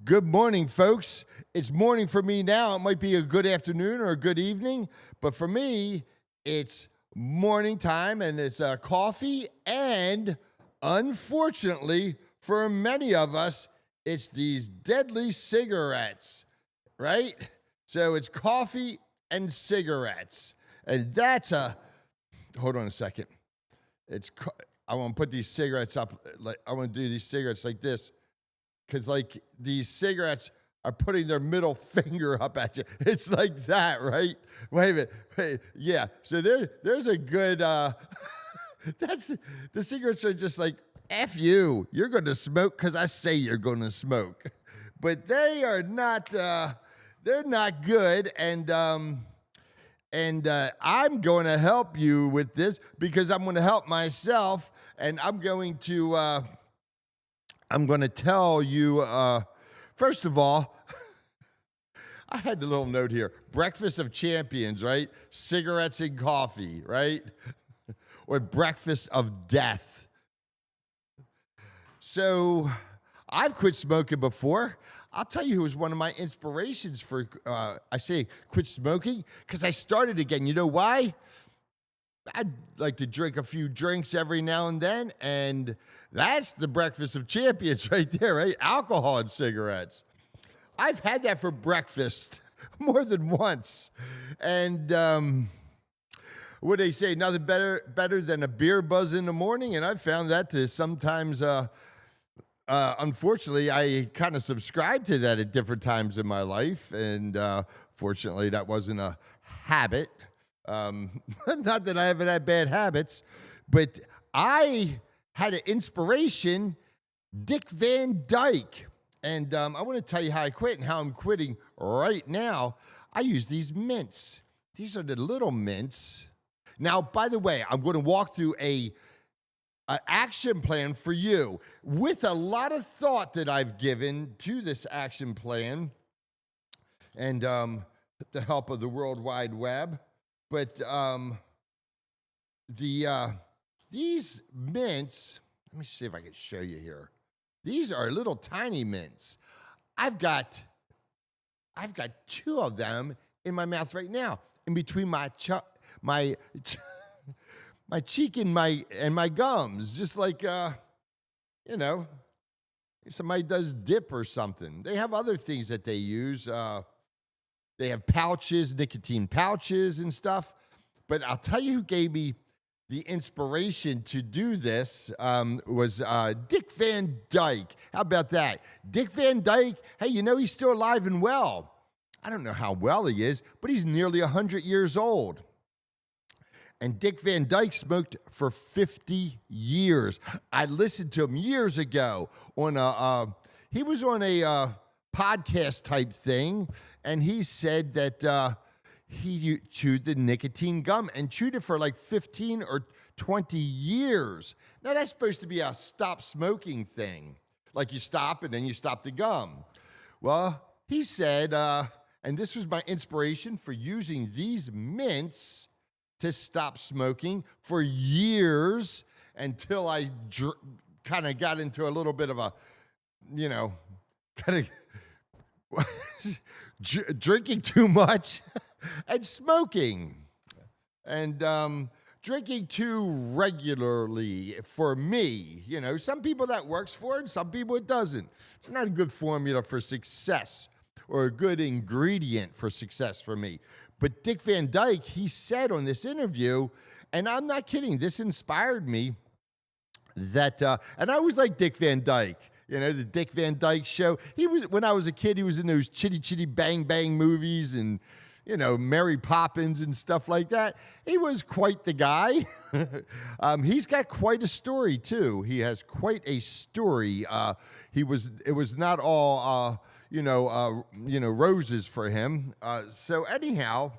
Good morning, folks. It's morning for me now. It might be a good afternoon or a good evening, but for me, it's morning time and it's coffee. And unfortunately, for many of us, it's these deadly cigarettes, right? So it's coffee and cigarettes. And that's hold on a second. I want to put these cigarettes up. I want to do these cigarettes like this. Because, like, these cigarettes are putting their middle finger up at you. It's like that, right? Wait a minute. Wait, yeah. So there's a good, the cigarettes are just like, F you. You're going to smoke because I say you're going to smoke. But they are not, they're not good. And I'm going to help you with this because I'm going to help myself. And I'm going to tell you, first of all, I had a little note here. Breakfast of champions, right? Cigarettes and coffee, right? Or breakfast of death. So I've quit smoking before. I'll tell you who was one of my inspirations for, I say quit smoking, because I started again. You know why? I'd like to drink a few drinks every now and then, and that's the breakfast of champions right there, right? Alcohol and cigarettes. I've had that for breakfast more than once. And what they say, nothing better than a beer buzz in the morning, and I've found that to sometimes, unfortunately, I kind of subscribe to that at different times in my life, and fortunately, that wasn't a habit. Not that I haven't had bad habits, but I had an inspiration, Dick Van Dyke. And I want to tell you how I quit and how I'm quitting right now. I use these mints. These are the little mints. Now, by the way, I'm going to walk through an action plan for you with a lot of thought that I've given to this action plan and with the help of the World Wide Web. But these mints, let me see if I can show you here. These are little tiny mints. I've got two of them in my mouth right now, in between my cheek and my gums, just like if somebody does dip or something. They have other things that they use. They have pouches, nicotine pouches and stuff. But I'll tell you who gave me the inspiration to do this was Dick Van Dyke. How about that? Dick Van Dyke, hey, he's still alive and well. I don't know how well he is, but he's nearly 100 years old. And Dick Van Dyke smoked for 50 years. I listened to him years ago on he was on a podcast type thing, and he said that he chewed the nicotine gum and chewed it for like 15 or 20 years. Now, that's supposed to be a stop smoking thing. Like you stop and then you stop the gum. Well, he said, and this was my inspiration for using these mints to stop smoking for years until I kind of got into a little bit of a, kind of drinking too much and smoking and drinking too regularly for me. Some people that works for it, some people it doesn't. It's not a good formula for success or a good ingredient for success for me. But Dick Van Dyke, he said on this interview, and I'm not kidding, this inspired me, that, and I always liked Dick Van Dyke. The Dick Van Dyke Show. When I was a kid, he was in those Chitty Chitty Bang Bang movies and, Mary Poppins and stuff like that. He was quite the guy. He's got quite a story, too. He has quite a story. It was not all, roses for him. So anyhow,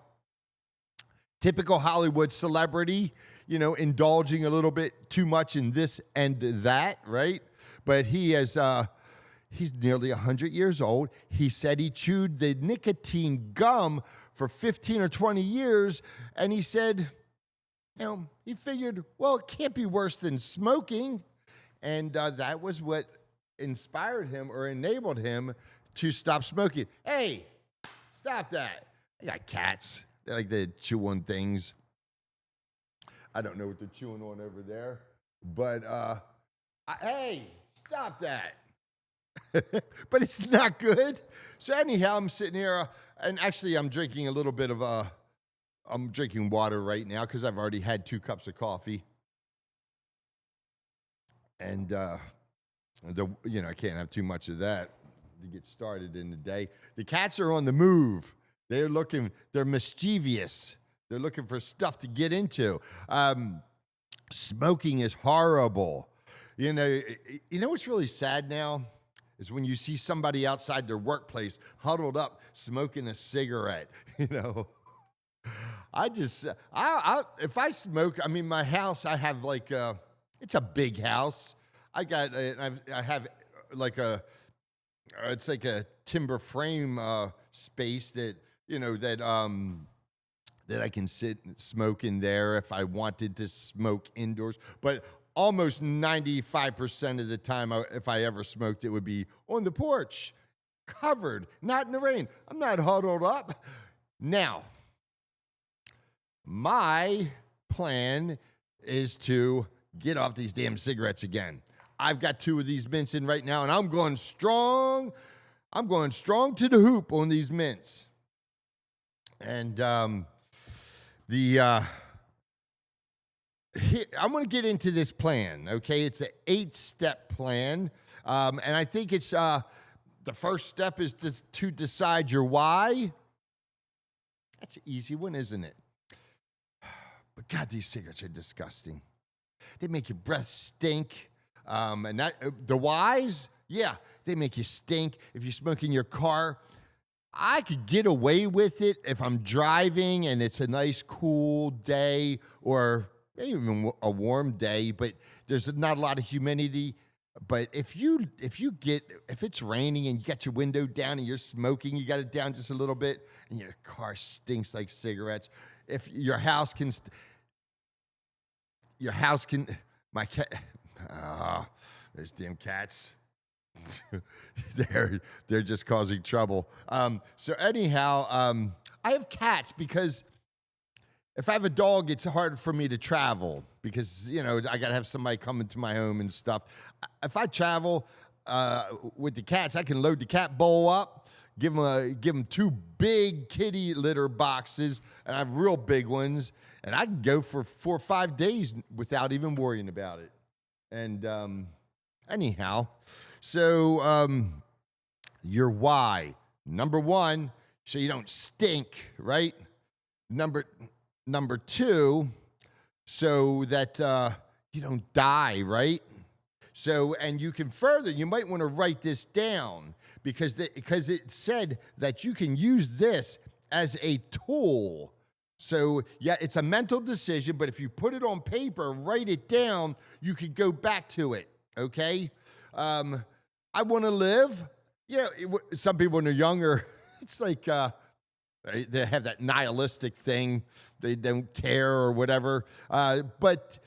typical Hollywood celebrity, indulging a little bit too much in this and that, right? But he's nearly 100 years old. He said he chewed the nicotine gum for 15 or 20 years, and he said, he figured, well, it can't be worse than smoking, and that was what inspired him or enabled him to stop smoking. Hey, stop that. I got cats. They like to chew on things. I don't know what they're chewing on over there, but hey, stop that. But it's not good. So anyhow, I'm sitting here, and actually I'm drinking a little bit of I'm drinking water right now because I've already had 2 cups of coffee. And, I can't have too much of that to get started in the day. The cats are on the move. They're mischievous. They're looking for stuff to get into. Smoking is horrible. You know what's really sad now is when you see somebody outside their workplace huddled up smoking a cigarette. If I smoke, my house, I have it's a big house. I have it's like a timber frame space that that I can sit and smoke in there if I wanted to smoke indoors. But almost 95% of the time, if I ever smoked, it would be on the porch, covered, not in the rain. I'm not huddled up. Now, my plan is to get off these damn cigarettes again. I've got 2 of these mints in right now, and I'm going strong. I'm going strong to the hoop on these mints. And I'm going to get into this plan, okay? It's an 8-step plan, and I think it's the first step is to decide your why. That's an easy one, isn't it? But God, these cigarettes are disgusting. They make your breath stink. And the whys, yeah, they make you stink. If you smoke in your car, I could get away with it if I'm driving and it's a nice cool day or even a warm day, but there's not a lot of humidity. But if it's raining and you got your window down and you're smoking, you got it down just a little bit, and your car stinks like cigarettes. If your house can, my cat, there's damn cats. They're just causing trouble. So anyhow, I have cats because if I have a dog, it's hard for me to travel because, I got to have somebody come into my home and stuff. If I travel with the cats, I can load the cat bowl up, give them 2 big kitty litter boxes, and I have real big ones, and I can go for 4 or 5 days without even worrying about it. And anyhow, so your why. Number 1, so you don't stink, right? Number 2, so that you don't die, right? So, and you might want to write this down because it said that you can use this as a tool. So, yeah, it's a mental decision, but if you put it on paper, write it down, you could go back to it, okay? I want to live. Some people when they're younger, it's like they have that nihilistic thing. They don't care or whatever. But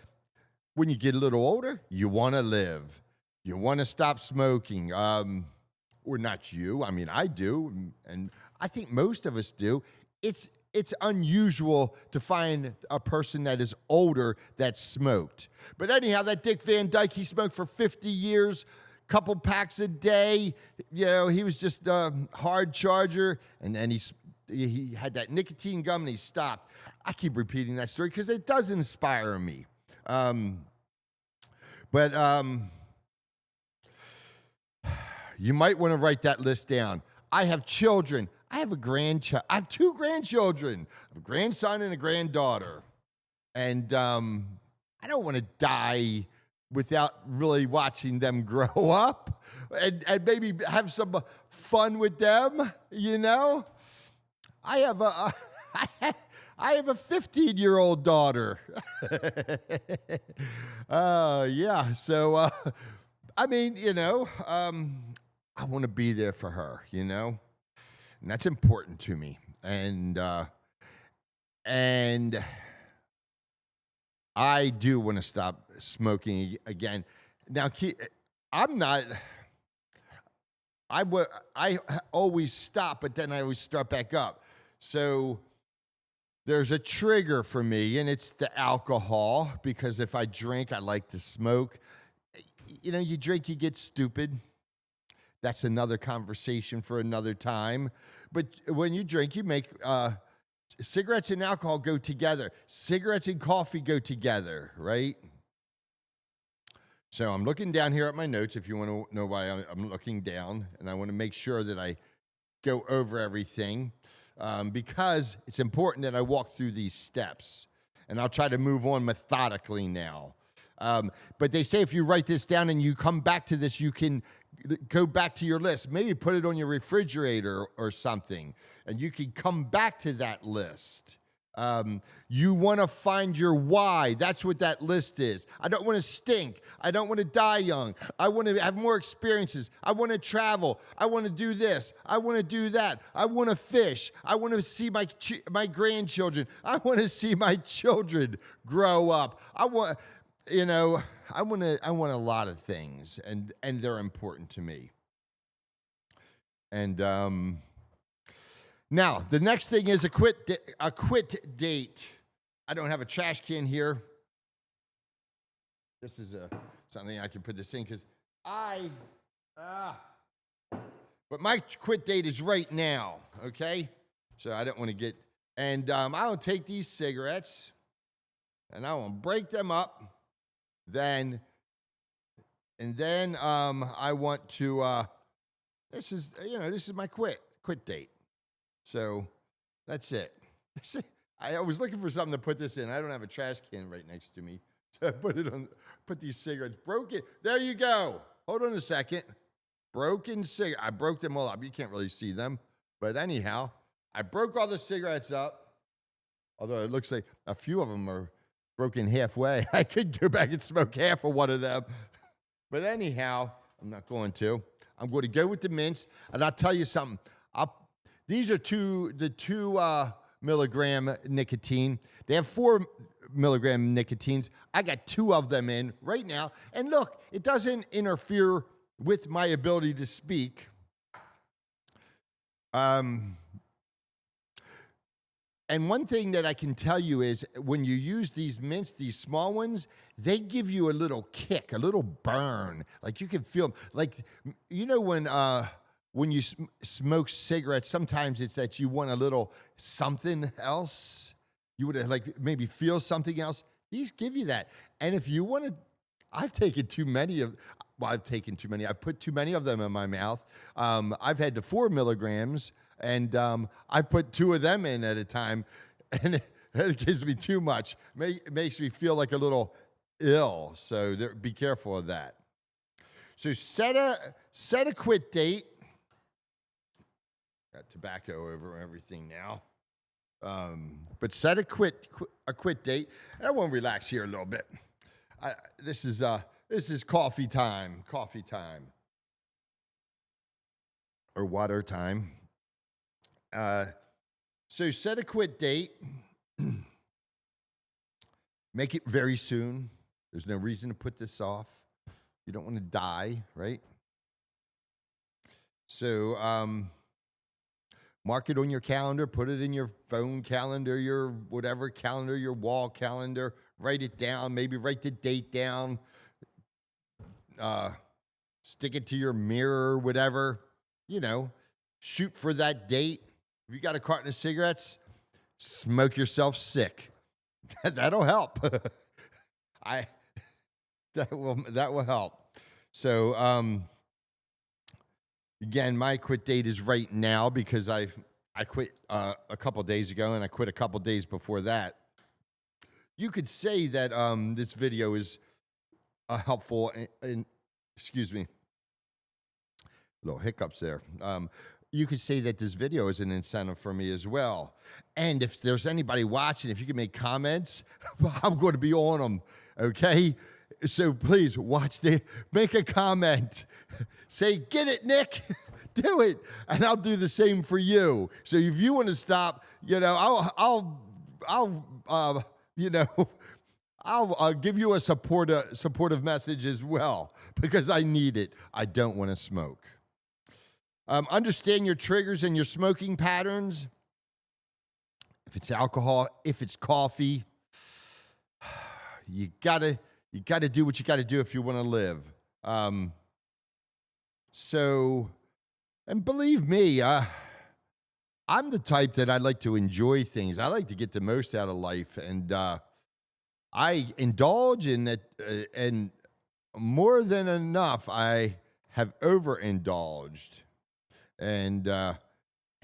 when you get a little older, you want to live. You want to stop smoking. Or not you. I do. And I think most of us do. It's unusual to find a person that is older that smoked. But anyhow, that Dick Van Dyke, he smoked for 50 years, couple packs a day. He was just a hard charger. And then he had that nicotine gum and he stopped. I keep repeating that story because it does inspire me. But you might want to write that list down. I have children. I have I have 2 grandchildren. I have a grandson and a granddaughter. And I don't want to die without really watching them grow up and maybe have some fun with them, I have a I have a 15-year-old daughter. Yeah. So, I want to be there for her, and that's important to me. And I do want to stop smoking again. Now, I'm I always stop, but then I always start back up. So there's a trigger for me, and it's the alcohol, because if I drink, I like to smoke. You know, you drink, you get stupid. That's another conversation for another time. But when you drink, you make cigarettes and alcohol go together. Cigarettes and coffee go together, right? So I'm looking down here at my notes, if you want to know why I'm looking down, and I want to make sure that I go over everything, because it's important that I walk through these steps, and I'll try to move on methodically now. But they say if you write this down and you come back to this, you can go back to your list. Maybe put it on your refrigerator or something, and you can come back to that list. You want to find your why. That's what that list is. I don't want to stink. I don't want to die young. I want to have more experiences. I want to travel. I want to do this. I want to do that. I want to fish. I want to see my grandchildren. I want to see my children grow up. I want a lot of things, and they're important to me. And now, the next thing is a quit date. I don't have a trash can here. This is something I can put this in because but my quit date is right now, okay? So I don't want to get, and I'll take these cigarettes and I will break them up. Then I want to, this is my quit date. So that's it. I was looking for something to put this in. I don't have a trash can right next to me. So I put these cigarettes. Broke it. There you go. Hold on a second. Broken cigarette. I broke them all up. You can't really see them. But anyhow, I broke all the cigarettes up. Although it looks like a few of them are broken halfway. I could go back and smoke half of one of them. But anyhow, I'm not going to. I'm going to go with the mints. And I'll tell you something. These are the 2 milligram nicotine. They have 4 milligram nicotines. I got 2 of them in right now. And look, it doesn't interfere with my ability to speak. And one thing that I can tell you is when you use these mints, these small ones, they give you a little kick, a little burn. Like you can feel, like, you know, when you smoke cigarettes, sometimes it's that you want a little something else. You would like maybe feel something else. These give you that. And if you want to, I've taken too many. I've put too many of them in my mouth. I've had the 4 milligrams, and I put 2 of them in at a time, and it gives me too much. It makes me feel like a little ill. So be careful of that. So set a quit date. Got tobacco over everything now. But set a quit date. And I want to relax here a little bit. This is coffee time. Or water time. So set a quit date. Make it very soon. There's no reason to put this off. You don't want to die, right? So mark it on your calendar, put it in your phone calendar, your whatever calendar, your wall calendar, write it down, maybe write the date down, stick it to your mirror, whatever, shoot for that date. If you got a carton of cigarettes, smoke yourself sick. That'll help. That will help. So, again, my quit date is right now because I quit a couple days ago, and I quit a couple days before that. You could say that this video is a helpful, excuse me, little hiccups there. You could say that this video is an incentive for me as well. And if there's anybody watching, if you can make comments, I'm going to be on them, okay? So please make a comment. Say, get it, Nick. Do it. And I'll do the same for you. So if you want to stop, I'll give you a supportive message as well, because I need it. I don't want to smoke. Understand your triggers and your smoking patterns. If it's alcohol, if it's coffee, you gotta do what you gotta do if you want to live. And believe me, I'm the type that I like to enjoy things. I like to get the most out of life, and I indulge in it, and more than enough. I have overindulged, and I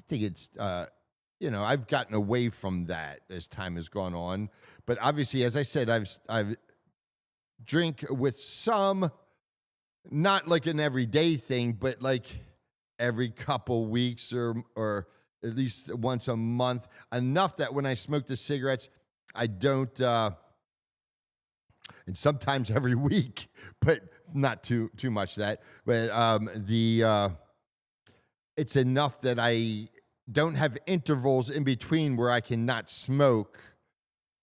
think it's I've gotten away from that as time has gone on. But obviously, as I said, I've drink with some, not like an everyday thing, but like every couple weeks or at least once a month, enough that when I smoke the cigarettes, I don't, and sometimes every week, but not too much of that. But it's enough that I don't have intervals in between where I cannot smoke.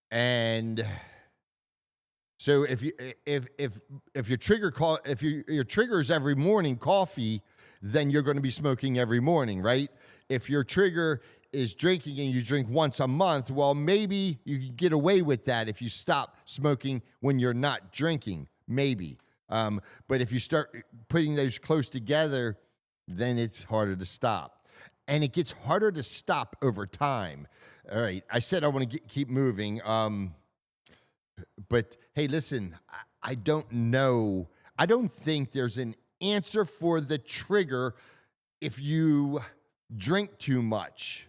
And so if your your trigger is every morning coffee, then you're going to be smoking every morning, right? If your trigger is drinking and you drink once a month, well, maybe you can get away with that if you stop smoking when you're not drinking, maybe. But if you start putting those close together, then it's harder to stop. And it gets harder to stop over time. All right, I said I want to keep moving. But hey, listen, I don't know. I don't think there's an answer for the trigger if you drink too much.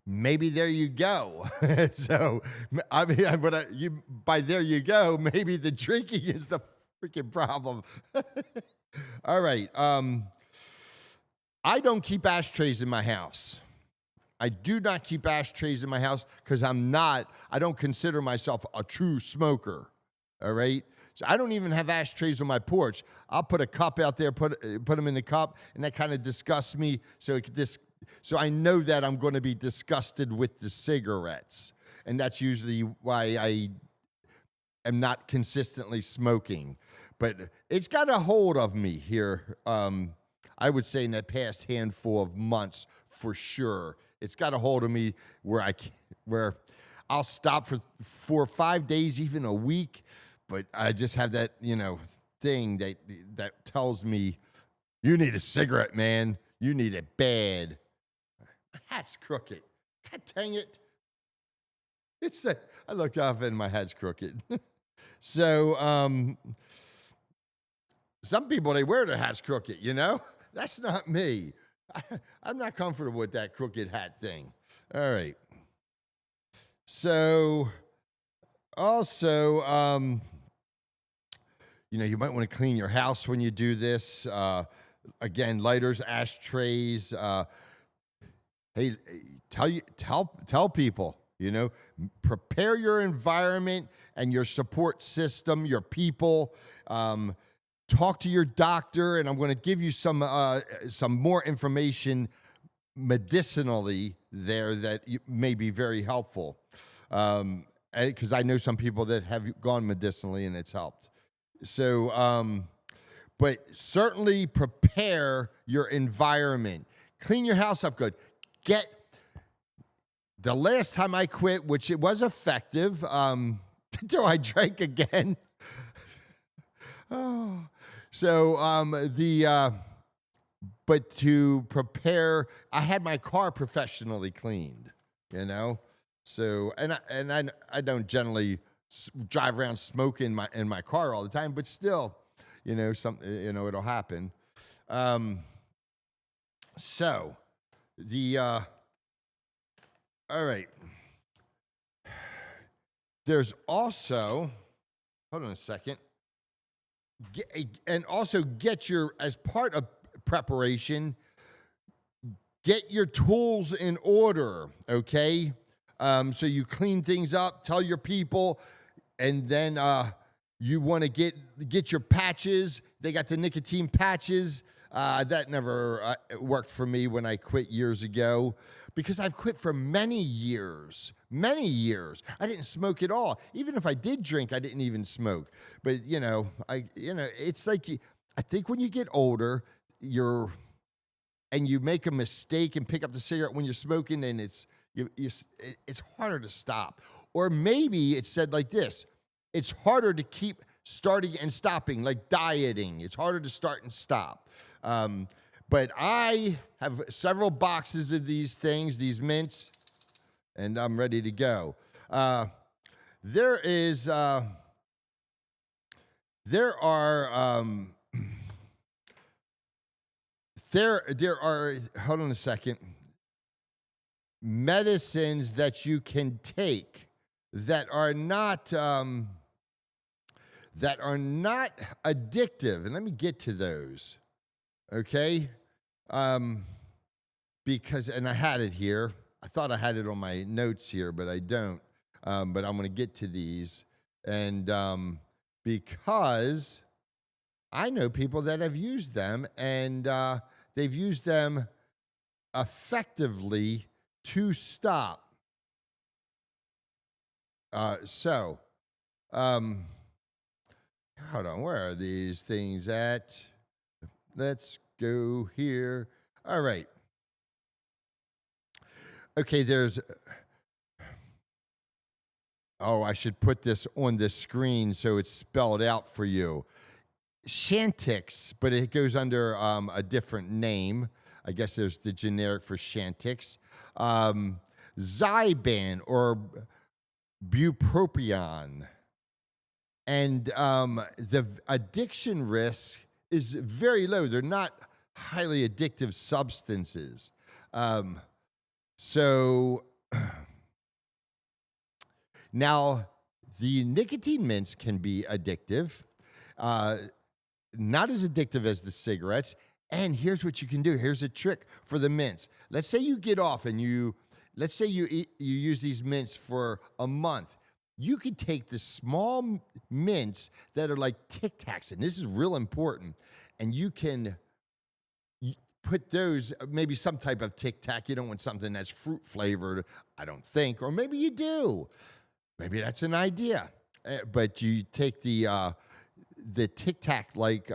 Maybe there you go. So, I mean, by there you go, maybe the drinking is the freaking problem. All right. I don't keep ashtrays in my house. I do not keep ashtrays in my house because I don't consider myself a true smoker. All right. So I don't even have ashtrays on my porch. I'll put a cup out there, put them in the cup, and that kind of disgusts me. So I know that I'm going to be disgusted with the cigarettes, and that's usually why I am not consistently smoking. But it's got a hold of me here. I would say in the past handful of months, for sure, it's got a hold of me where I'll stop for 4 or 5 days, even a week. But I just have that, thing that tells me, you need a cigarette, man. You need it bad. My hat's crooked. God dang it. I looked off and my hat's crooked. So, some people, they wear their hats crooked, That's not me. I'm not comfortable with that crooked hat thing. All right. So, also, you might want to clean your house when you do this. Again, lighters, ashtrays. Hey, tell people, prepare your environment and your support system, your people. Talk to your doctor, and I'm going to give you some more information medicinally there that may be very helpful. Because I know some people that have gone medicinally and it's helped. So, but certainly prepare your environment. Clean your house up good. The last time I quit, which it was effective, until I drank again. Oh. So, but to prepare, I had my car professionally cleaned, So, and I don't generally drive around smoking in my car all the time, but still, it'll happen. So, all right. There's also, hold on a second. As part of preparation, get your tools in order, okay? So you clean things up, tell your people, and then you want to get your patches. They got the nicotine patches. That never worked for me when I quit years ago, because I've quit for many years. I didn't smoke at all. Even if I did drink, I didn't even smoke. But it's like I think when you get older, and you make a mistake and pick up the cigarette when you're smoking, and it's harder to stop. Or maybe it's said like this: it's harder to keep starting and stopping, like dieting. It's harder to start and stop. But I have several boxes of these things, these mints, and I'm ready to go. There are, hold on a second, medicines that you can take that are not addictive. And let me get to those. Okay? Because, and I had it here. I thought I had it on my notes here, but I don't. But I'm going to get to these. And because I know people that have used them, and they've used them effectively to stop. Hold on, where are these things at? Let's go here. All right. Okay, I should put this on the screen so it's spelled out for you. Chantix, but it goes under a different name. I guess there's the generic for Chantix. Zyban or bupropion. And the addiction risk is very low. They're not highly addictive substances. So now the nicotine mints can be addictive. Not as addictive as the cigarettes. And here's what you can do. Here's a trick for the mints. Let's say you get off and you use these mints for a month. You could take the small mints that are like Tic Tacs, and this is real important, and you can put those, maybe some type of Tic Tac. You don't want something that's fruit flavored, I don't think, or maybe you do. Maybe that's an idea. But you take the Tic Tac like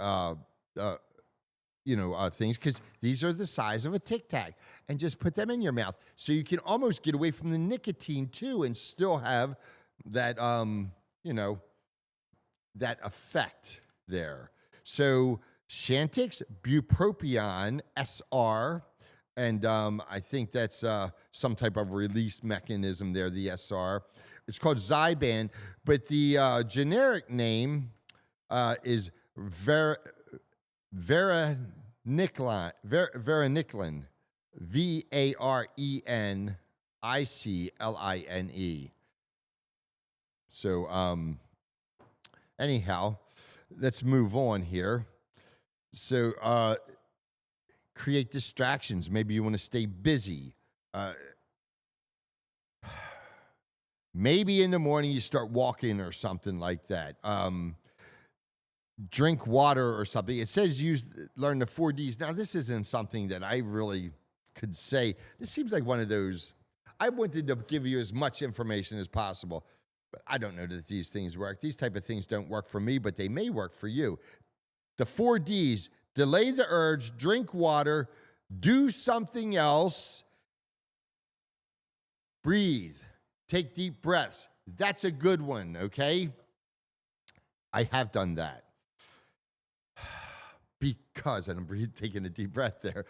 things, because these are the size of a Tic Tac, and just put them in your mouth, so you can almost get away from the nicotine too, and still have that that effect there. So Chantix, bupropion, SR, and I think that's some type of release mechanism there, the SR. It's called Zyban, but the generic name is Varenicline, Varenicline. So, anyhow, let's move on here. So, create distractions. Maybe you want to stay busy. Maybe in the morning you start walking or something like that. Drink water or something. It says learn the 4 Ds. Now, this isn't something that I really could say. This seems like one of those. I wanted to give you as much information as possible, but I don't know that these things work. These type of things don't work for me, but they may work for you. The 4 Ds: delay the urge, drink water, do something else, breathe, take deep breaths. That's a good one, okay? I have done that. Because, and I'm taking a deep breath there,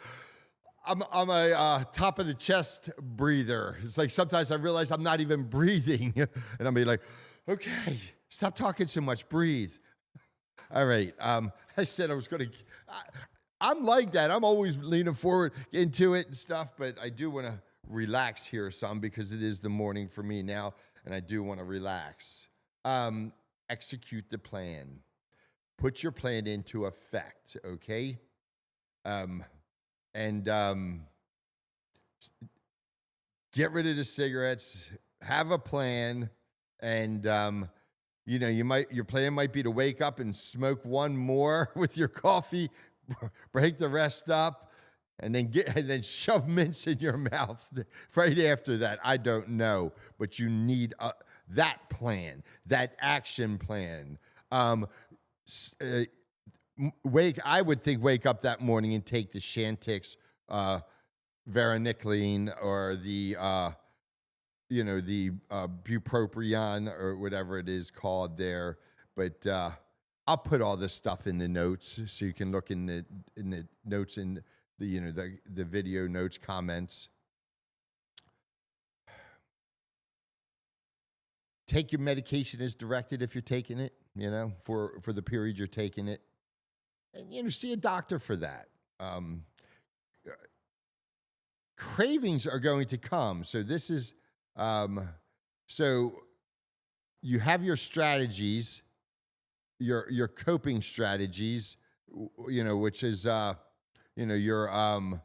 I'm a top of the chest breather. It's like sometimes I realize I'm not even breathing, and I'm like, okay, stop talking so much, breathe. All right, I said I was going to, I'm like that. I'm always leaning forward into it and stuff, but I do want to relax here some, because it is the morning for me now, and I do want to relax. Execute the plan. Put your plan into effect, okay? Get rid of the cigarettes. Have a plan, and your plan might be to wake up and smoke one more with your coffee, break the rest up, and then shove mints in your mouth right after that. I don't know, but you need that plan, that action plan. I would think wake up that morning and take the Chantix uh, varenicline or the bupropion or whatever it is called there. But I'll put all this stuff in the notes so you can look in the notes in the video notes comments. Take your medication as directed if you're taking it, for the period you're taking it, and see a doctor for that. Cravings are going to come, so this is so you have your strategies, your coping strategies, which is your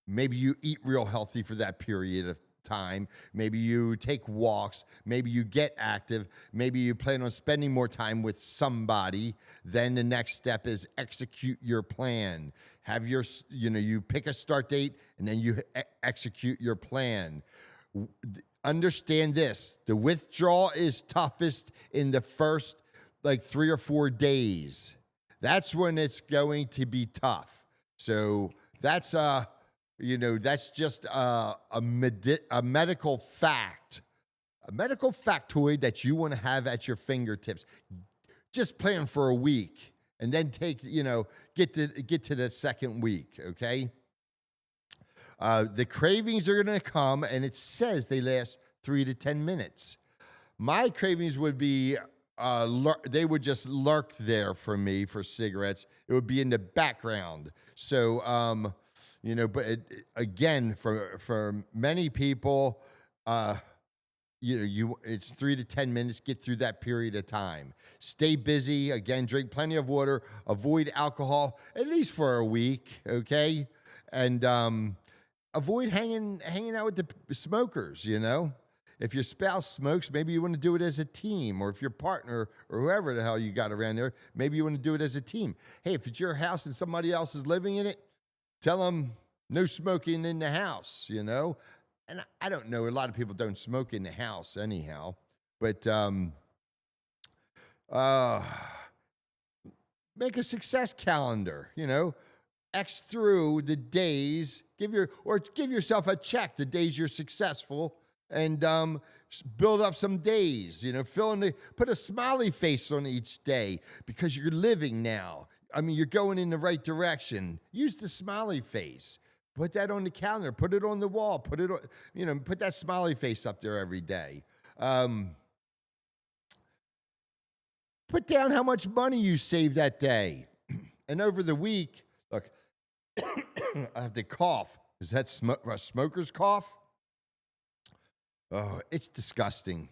maybe you eat real healthy for that period of time. Maybe you take walks. Maybe you get active. Maybe you plan on spending more time with somebody. Then the next step is execute your plan. Have you pick a start date and then you execute your plan. Understand this. The withdrawal is toughest in the first 3 or 4 days. That's when it's going to be tough. So that's that's just a medical fact, a medical factoid that you want to have at your fingertips. Just plan for a week and then get to the second week, okay? The cravings are going to come, and it says they last 3 to 10 minutes. My cravings would be, they would just lurk there for me for cigarettes. It would be in the background. So, but again, for many people, it's 3 to 10 minutes. Get through that period of time. Stay busy. Again, drink plenty of water. Avoid alcohol at least for a week, okay? And avoid hanging out with the smokers. If your spouse smokes, maybe you want to do it as a team, or if your partner or whoever the hell you got around there, maybe you want to do it as a team. Hey, if it's your house and somebody else is living in it, tell them no smoking in the house, And I don't know, a lot of people don't smoke in the house anyhow, but make a success calendar, X through the days, give yourself a check the days you're successful, and build up some days, put a smiley face on each day because you're living now. I mean, you're going in the right direction. Use the smiley face. Put that on the calendar. Put it on the wall. Put it on, put that smiley face up there every day. Put down how much money you saved that day. And over the week, look, I have to cough. Is that a smoker's cough? Oh, it's disgusting.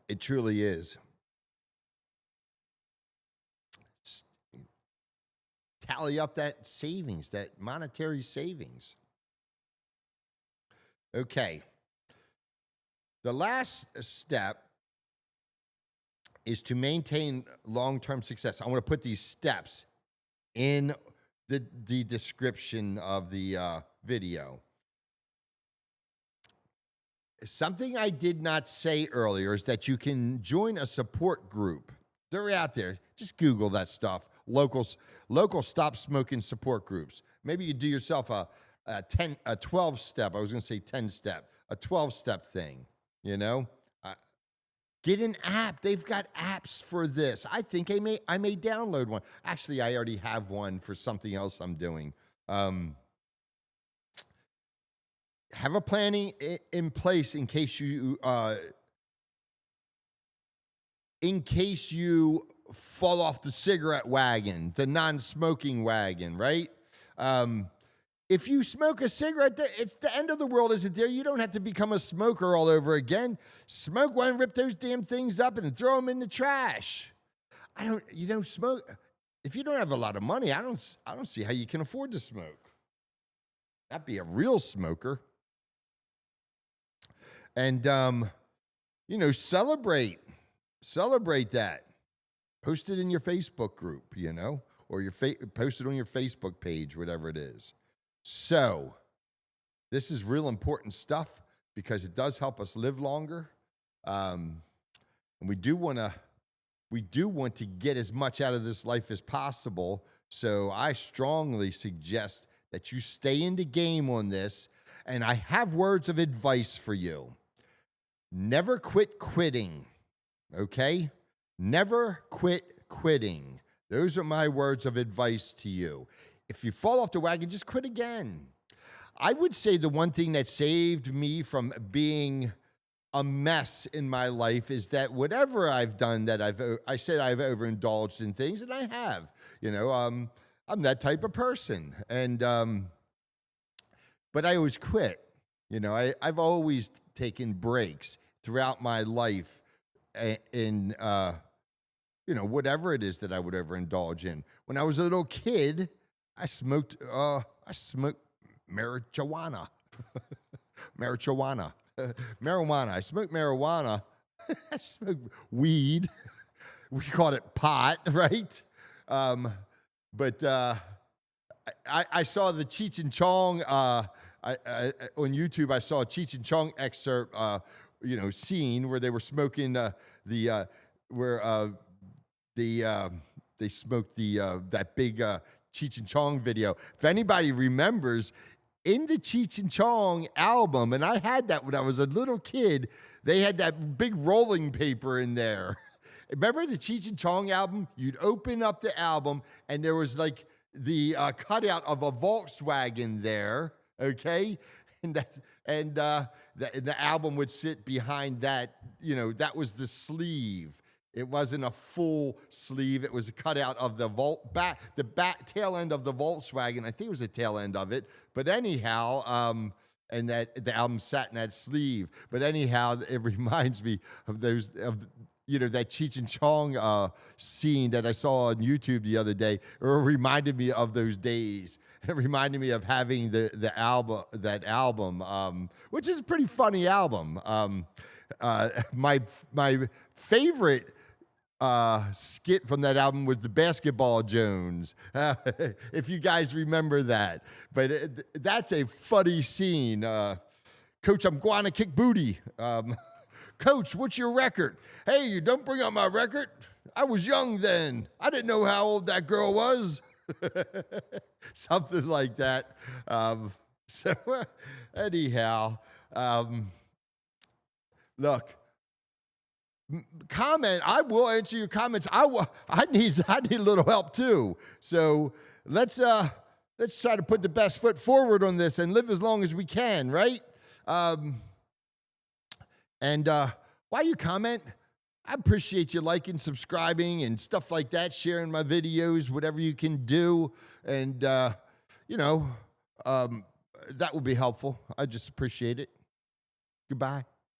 It truly is. Tally up that savings, that monetary savings. Okay. The last step is to maintain long-term success. I want to put these steps in the description of the video. Something I did not say earlier is that you can join a support group. They're out there. Just Google that stuff. Local stop smoking support groups. Maybe you do yourself a 12-step. I was going to say 10-step, a 12-step thing. Get an app. They've got apps for this. I think I may download one. Actually, I already have one for something else I'm doing. Have a planning in place in case you fall off the cigarette wagon, the non-smoking wagon, right? If you smoke a cigarette, it's the end of the world, isn't there? You don't have to become a smoker all over again. Smoke one, rip those damn things up, and then throw them in the trash. You don't smoke. If you don't have a lot of money, I don't see how you can afford to smoke. That'd be a real smoker. And, celebrate that. Post it in your Facebook group, or post it on your Facebook page, whatever it is. So this is real important stuff because it does help us live longer. And we do want to we do want to get as much out of this life as possible. So I strongly suggest that you stay in the game on this. And I have words of advice for you. Never quit quitting, okay? Never quit quitting. Those are my words of advice to you. If you fall off the wagon, just quit again. I would say the one thing that saved me from being a mess in my life is that whatever I've done that I said I've overindulged in things, and I have. I'm that type of person. And but I always quit. I've always taken breaks throughout my life in whatever it is that I would overindulge in. When I was a little kid, I smoked marijuana. Marijuana. I smoked marijuana. I smoked weed. We called it pot, right? But I saw the Cheech and Chong on YouTube. I saw a Cheech and Chong excerpt, scene where they were smoking they smoked that big Cheech and Chong video. If anybody remembers, in the Cheech and Chong album, and I had that when I was a little kid, they had that big rolling paper in there. Remember the Cheech and Chong album? You'd open up the album, and there was like the cutout of a Volkswagen there, okay? And the album would sit behind that. That was the sleeve. It wasn't a full sleeve. It was a cutout of the back tail end of the Volkswagen. I think it was the tail end of it. But anyhow, and that the album sat in that sleeve. But anyhow, it reminds me of that Cheech and Chong scene that I saw on YouTube the other day. It reminded me of those days. It reminded me of having that album, which is a pretty funny album. My favorite skit from that album was the Basketball Jones, if you guys remember that. But that's a funny scene. Coach, I'm going to kick booty. Coach, what's your record? Hey, you don't bring up my record. I was young then. I didn't know how old that girl was. Something like that. Anyhow, look. Comment. I will answer your comments. I need a little help too. So let's try to put the best foot forward on this and live as long as we can, right? And while you comment, I appreciate you liking, subscribing, and stuff like that, sharing my videos, whatever you can do. And, that will be helpful. I just appreciate it. Goodbye.